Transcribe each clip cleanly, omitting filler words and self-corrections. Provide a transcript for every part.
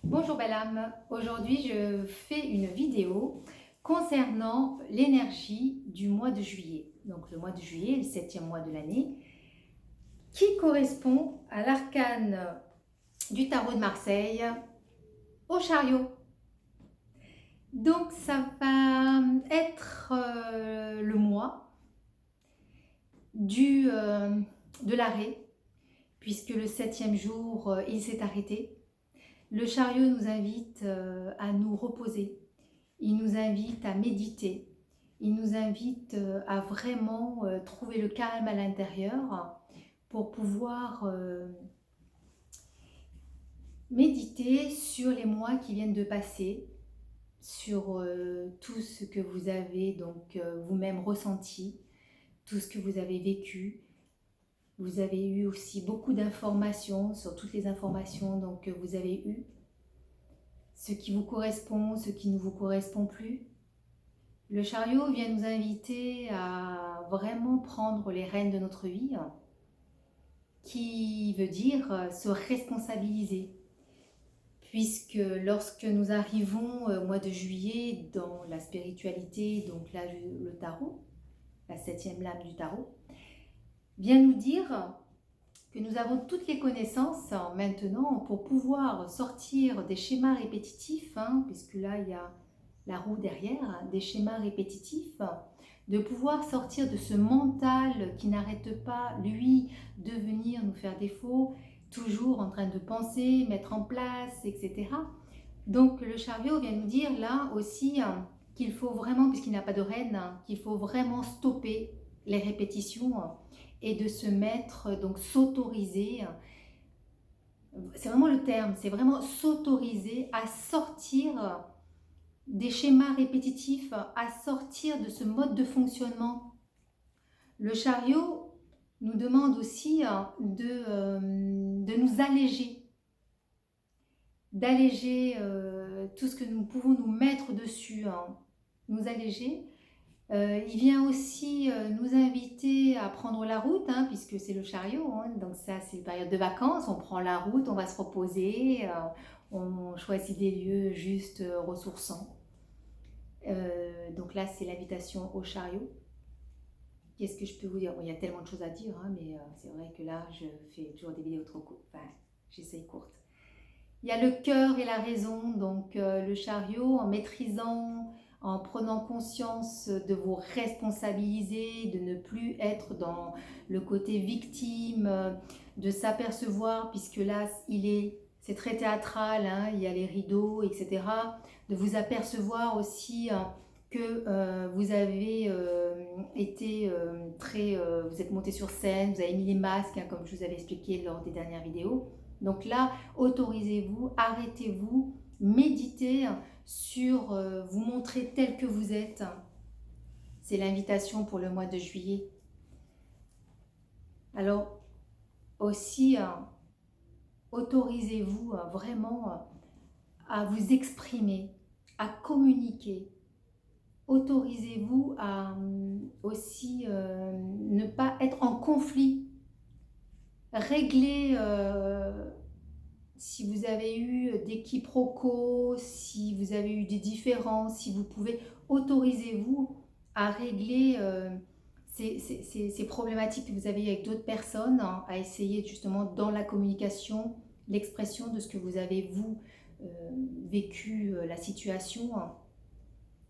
Bonjour belle âme, aujourd'hui je fais une vidéo concernant l'énergie du mois de juillet. Donc le mois de juillet, le 7e mois de l'année, qui correspond à l'arcane du tarot de Marseille, au chariot. Donc ça va être le mois de l'arrêt, puisque le 7e jour il s'est arrêté. Le chariot nous invite à nous reposer. Il nous invite à méditer, il nous invite à vraiment trouver le calme à l'intérieur pour pouvoir méditer sur les mois qui viennent de passer, sur tout ce que vous avez donc vous-même ressenti, tout ce que vous avez vécu. Vous avez eu aussi beaucoup d'informations sur toutes les informations donc, que vous avez eues, ce qui vous correspond, ce qui ne vous correspond plus. Le chariot vient nous inviter à vraiment prendre les rênes de notre vie, qui veut dire se responsabiliser. Puisque lorsque nous arrivons au mois de juillet dans la spiritualité, donc là le tarot, la 7e lame du tarot, vient nous dire que nous avons toutes les connaissances maintenant pour pouvoir sortir des schémas répétitifs, puisque là il y a la roue derrière, des schémas répétitifs, de pouvoir sortir de ce mental qui n'arrête pas, lui, de venir nous faire défaut, toujours en train de penser, mettre en place, etc. Donc le chariot vient nous dire là aussi qu'il faut vraiment, puisqu'il n'a pas de reine, qu'il faut vraiment stopper les répétitions et de se mettre, donc s'autoriser, c'est vraiment le terme, c'est vraiment s'autoriser à sortir des schémas répétitifs, à sortir de ce mode de fonctionnement. Le chariot nous demande aussi de nous alléger, d'alléger tout ce que nous pouvons nous mettre dessus, nous alléger. Il vient aussi nous inviter à prendre la route, puisque c'est le chariot, donc ça c'est une période de vacances, on prend la route, on va se reposer, on choisit des lieux juste ressourçants. Donc là c'est l'invitation au chariot. Qu'est-ce que je peux vous dire? Bon, il y a tellement de choses à dire, mais c'est vrai que là je fais toujours des vidéos trop courtes, enfin j'essaye courte. Il y a le cœur et la raison, donc le chariot, en maîtrisant, en prenant conscience de vous responsabiliser, de ne plus être dans le côté victime, de s'apercevoir, puisque là c'est très théâtral, il y a les rideaux, etc. De vous apercevoir aussi que vous avez été vous êtes monté sur scène, vous avez mis les masques, comme je vous avais expliqué lors des dernières vidéos. Donc là, autorisez-vous, arrêtez-vous, méditez sur vous montrer tel que vous êtes. C'est l'invitation pour le mois de juillet. Alors aussi, autorisez-vous vraiment à vous exprimer, à communiquer. Autorisez-vous à aussi ne pas être en conflit. Régler si vous avez eu des quiproquos, si vous avez eu des différences, si vous pouvez, autorisez-vous à régler ces problématiques que vous avez avec d'autres personnes, à essayer justement dans la communication, l'expression de ce que vous avez vous vécu la situation,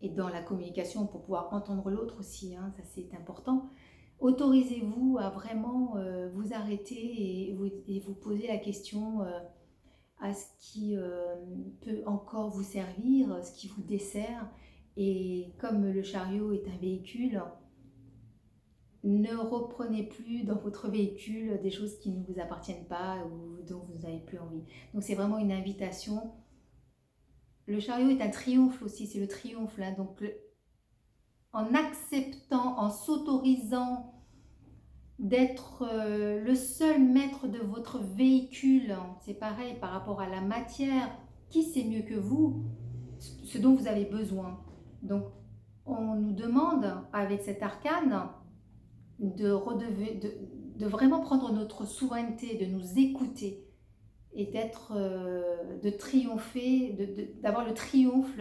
et dans la communication pour pouvoir entendre l'autre aussi, ça c'est important. Autorisez-vous à vraiment vous arrêter et vous poser la question à ce qui peut encore vous servir, ce qui vous dessert. Et comme le chariot est un véhicule, ne reprenez plus dans votre véhicule des choses qui ne vous appartiennent pas ou dont vous n'avez plus envie. Donc c'est vraiment une invitation. Le chariot est un triomphe aussi, c'est le triomphe. Donc en acceptant, en s'autorisant d'être le seul maître de votre véhicule, c'est pareil par rapport à la matière, qui sait mieux que vous ce dont vous avez besoin. Donc on nous demande avec cet arcane de vraiment prendre notre souveraineté, de nous écouter et de triompher, d'avoir le triomphe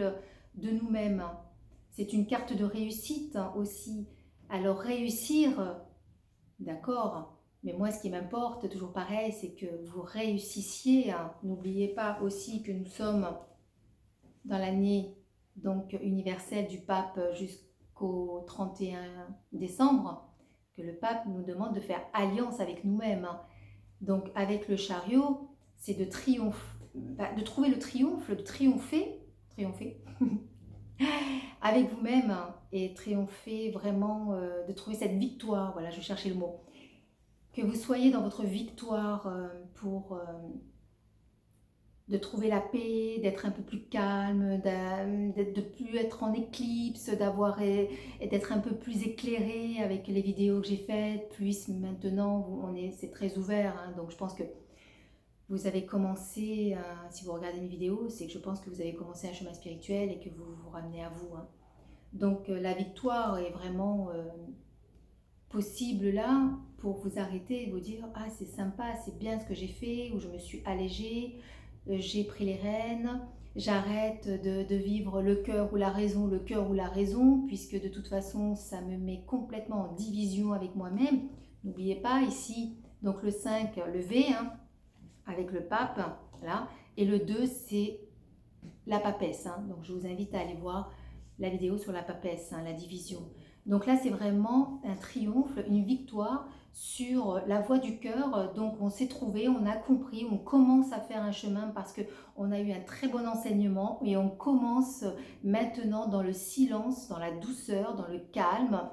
de nous-mêmes. C'est une carte de réussite aussi. Alors réussir, d'accord, mais moi ce qui m'importe, toujours pareil, c'est que vous réussissiez. N'oubliez pas aussi que nous sommes dans l'année donc universelle du pape jusqu'au 31 décembre, que le pape nous demande de faire alliance avec nous-mêmes. Donc avec le chariot, c'est de de trouver le triomphe, de triompher avec vous-même et triompher vraiment, de trouver cette victoire. Voilà, je cherchais le mot. Que vous soyez dans votre victoire pour de trouver la paix, d'être un peu plus calme, de plus être en éclipse, d'avoir et d'être un peu plus éclairé avec les vidéos que j'ai faites. Plus maintenant, c'est très ouvert, hein, donc je pense que vous avez commencé, si vous regardez mes vidéos, c'est que je pense que vous avez commencé un chemin spirituel et que vous vous ramenez à vous. Hein. Donc la victoire est vraiment possible là pour vous arrêter et vous dire « Ah, c'est sympa, c'est bien ce que j'ai fait » ou « Je me suis allégée, j'ai pris les rênes, j'arrête de vivre le cœur ou la raison, puisque de toute façon, ça me met complètement en division avec moi-même. » N'oubliez pas ici, donc le 5, le V, hein, avec le pape, là, et le 2, c'est la papesse. Hein. Donc je vous invite à aller voir la vidéo sur la papesse, hein, la division. Donc là, c'est vraiment un triomphe, une victoire sur la voie du cœur. Donc on s'est trouvé, on a compris, on commence à faire un chemin parce qu'on a eu un très bon enseignement et on commence maintenant dans le silence, dans la douceur, dans le calme,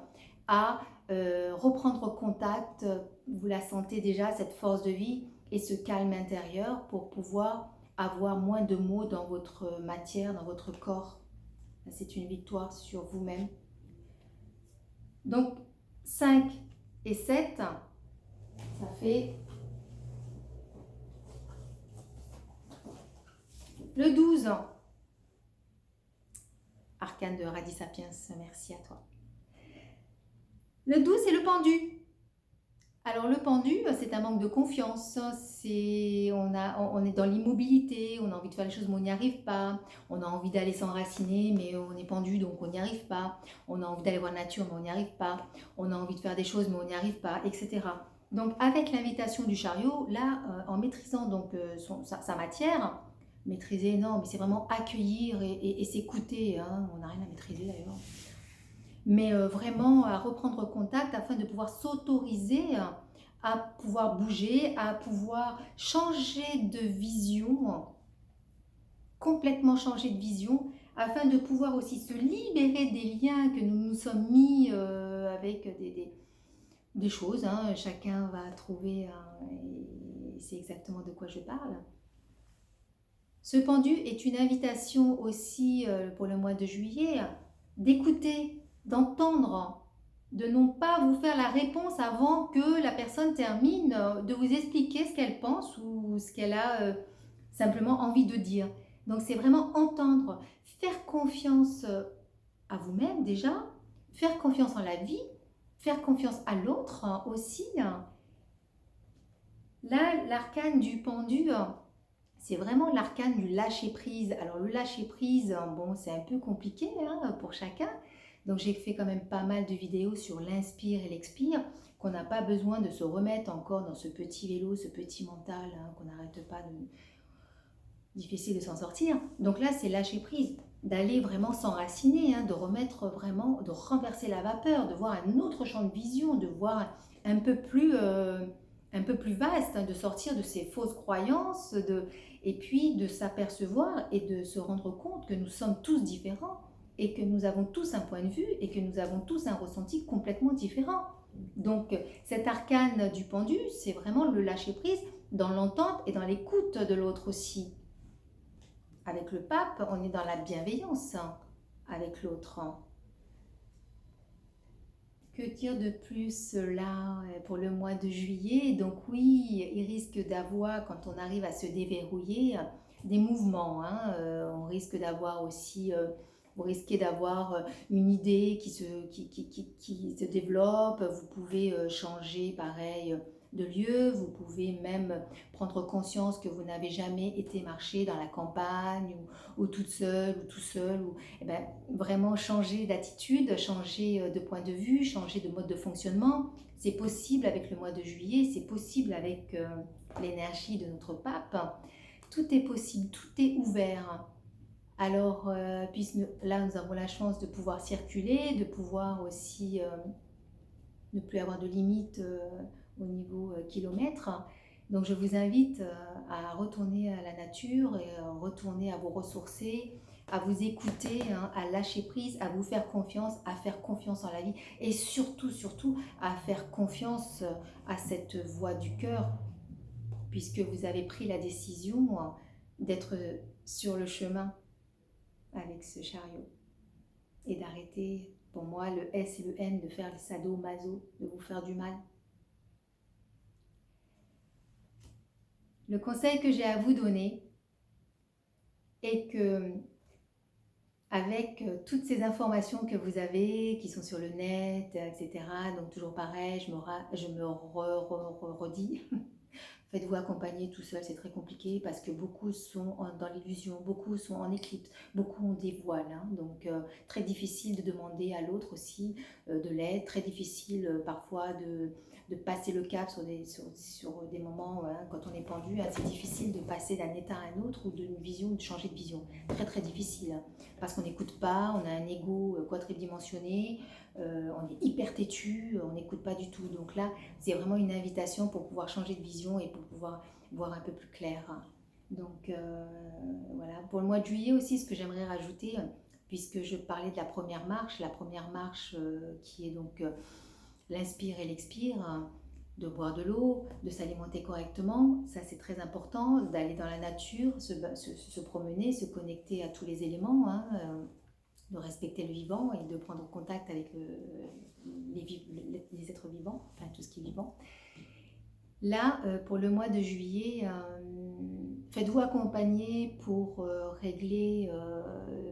à reprendre contact. Vous la sentez déjà, cette force de vie et ce calme intérieur pour pouvoir avoir moins de mots dans votre matière, dans votre corps. C'est une victoire sur vous-même. Donc 5 et 7, ça fait le 12. Arcane de Radis Sapiens, merci à toi. Le 12, c'est le pendu. Alors le pendu, c'est un manque de confiance, on est dans l'immobilité, on a envie de faire les choses mais on n'y arrive pas, on a envie d'aller s'enraciner mais on est pendu donc on n'y arrive pas, on a envie d'aller voir la nature mais on n'y arrive pas, on a envie de faire des choses mais on n'y arrive pas, etc. Donc avec l'invitation du chariot, là, en maîtrisant donc sa matière, maîtriser non mais c'est vraiment accueillir et s'écouter, hein, on n'a rien à maîtriser d'ailleurs. Mais vraiment à reprendre contact afin de pouvoir s'autoriser à pouvoir bouger, à pouvoir changer de vision, complètement changer de vision, afin de pouvoir aussi se libérer des liens que nous nous sommes mis avec des choses. Hein. Chacun va trouver, et c'est exactement de quoi je parle. Ce pendu est une invitation aussi pour le mois de juillet d'écouter, d'entendre, de non pas vous faire la réponse avant que la personne termine de vous expliquer ce qu'elle pense ou ce qu'elle a simplement envie de dire. Donc c'est vraiment entendre, faire confiance à vous-même déjà, faire confiance en la vie, faire confiance à l'autre aussi. Là, l'arcane du pendu, c'est vraiment l'arcane du lâcher-prise. Alors le lâcher-prise, bon, c'est un peu compliqué hein, pour chacun. Donc j'ai fait quand même pas mal de vidéos sur l'inspire et l'expire, qu'on n'a pas besoin de se remettre encore dans ce petit vélo, ce petit mental, hein, qu'on n'arrête pas de... difficile de s'en sortir. Donc là, c'est lâcher prise, d'aller vraiment s'enraciner, hein, de remettre vraiment, de renverser la vapeur, de voir un autre champ de vision, de voir un peu plus vaste, hein, de sortir de ces fausses croyances, et puis de s'apercevoir et de se rendre compte que nous sommes tous différents et que nous avons tous un point de vue et que nous avons tous un ressenti complètement différent. Donc cet arcane du pendu, c'est vraiment le lâcher-prise dans l'entente et dans l'écoute de l'autre aussi. Avec le pape, on est dans la bienveillance avec l'autre. Que dire de plus là pour le mois de juillet? Donc oui, il risque d'avoir, quand on arrive à se déverrouiller, des mouvements. Hein. On risque d'avoir aussi, vous risquez d'avoir une idée qui se développe. Vous pouvez changer, pareil, de lieux, vous pouvez même prendre conscience que vous n'avez jamais été marcher dans la campagne ou toute seule ou tout seul, ou eh ben, vraiment changer d'attitude, changer de point de vue, changer de mode de fonctionnement. C'est possible avec le mois de juillet, c'est possible avec l'énergie de notre pape. Tout est possible, tout est ouvert. Alors, là, nous avons la chance de pouvoir circuler, de pouvoir aussi ne plus avoir de limites au niveau kilomètre. Donc, je vous invite à retourner à la nature et retourner à vous ressourcer, à vous écouter, hein, à lâcher prise, à vous faire confiance, à faire confiance en la vie et surtout, surtout, à faire confiance à cette voix du cœur, puisque vous avez pris la décision d'être sur le chemin avec ce chariot et d'arrêter, pour moi, le S et le M, de faire le sado-maso, de vous faire du mal. Le conseil que j'ai à vous donner est que, avec toutes ces informations que vous avez, qui sont sur le net, etc., donc toujours pareil, je me redis, faites-vous accompagner tout seul, c'est très compliqué parce que beaucoup sont dans l'illusion, beaucoup sont en éclipse, beaucoup ont des voiles. Hein, donc très difficile de demander à l'autre aussi de l'aide, très difficile parfois de passer le cap sur des moments hein, quand on est pendu. Hein, c'est difficile de passer d'un état à un autre ou d'une vision, de changer de vision. Très très difficile hein, parce qu'on n'écoute pas, on a un ego quadridimensionné, on est hyper têtu, on n'écoute pas du tout. Donc là, c'est vraiment une invitation pour pouvoir changer de vision et pour pouvoir voir un peu plus clair. Donc voilà, pour le mois de juillet aussi, ce que j'aimerais rajouter, puisque je parlais de la première marche qui est donc l'inspire et l'expire, de boire de l'eau, de s'alimenter correctement, ça c'est très important, d'aller dans la nature, se promener, se connecter à tous les éléments, hein, de respecter le vivant et de prendre contact avec les êtres vivants, enfin tout ce qui est vivant. Là, pour le mois de juillet, faites-vous accompagner pour régler,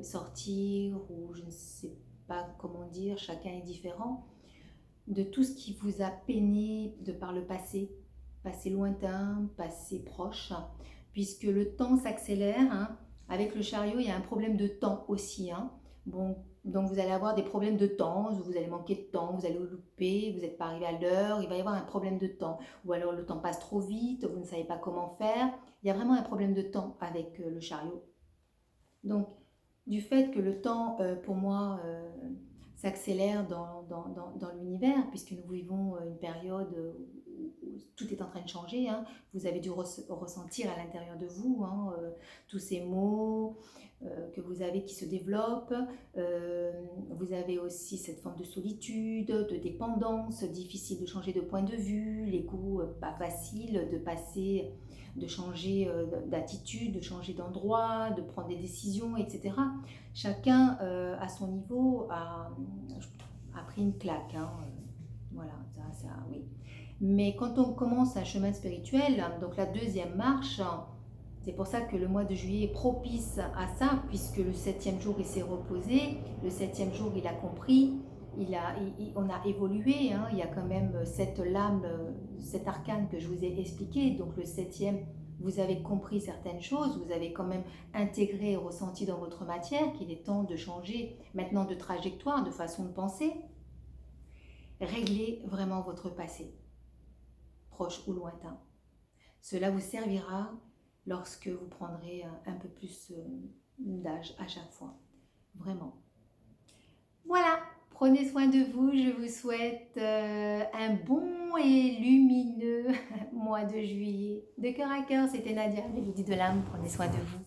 sortir, ou je ne sais pas comment dire, chacun est différent, de tout ce qui vous a peiné de par le passé lointain, passé proche, puisque le temps s'accélère. Hein. Avec le chariot, il y a un problème de temps aussi. Hein. Bon, donc vous allez avoir des problèmes de temps, vous allez manquer de temps, vous allez louper, vous n'êtes pas arrivé à l'heure, il va y avoir un problème de temps. Ou alors le temps passe trop vite, vous ne savez pas comment faire. Il y a vraiment un problème de temps avec le chariot. Donc, du fait que le temps, pour moi, s'accélère dans l'univers, puisque nous vivons une période où tout est en train de changer, hein. Vous avez dû ressentir à l'intérieur de vous hein, tous ces mots que vous avez qui se développent. Vous avez aussi cette forme de solitude, de dépendance, difficile de changer de point de vue, l'ego pas facile de passer, de changer d'attitude, de changer d'endroit, de prendre des décisions, etc. Chacun à son niveau a pris une claque. Hein. Voilà, ça, oui. Mais quand on commence un chemin spirituel, donc la deuxième marche, c'est pour ça que le mois de juillet est propice à ça, puisque le 7e jour il s'est reposé, le 7e jour il a compris, on a évolué, hein. Il y a quand même cette lame, cet arcane que je vous ai expliqué, donc le 7e, vous avez compris certaines choses, vous avez quand même intégré et ressenti dans votre matière qu'il est temps de changer maintenant de trajectoire, de façon de penser. Réglez vraiment votre passé, proche ou lointain. Cela vous servira lorsque vous prendrez un peu plus d'âge à chaque fois. Vraiment. Voilà, prenez soin de vous. Je vous souhaite un bon et lumineux mois de juillet. De cœur à cœur, c'était Nadia, Mélodie de l'âme. Prenez soin de vous.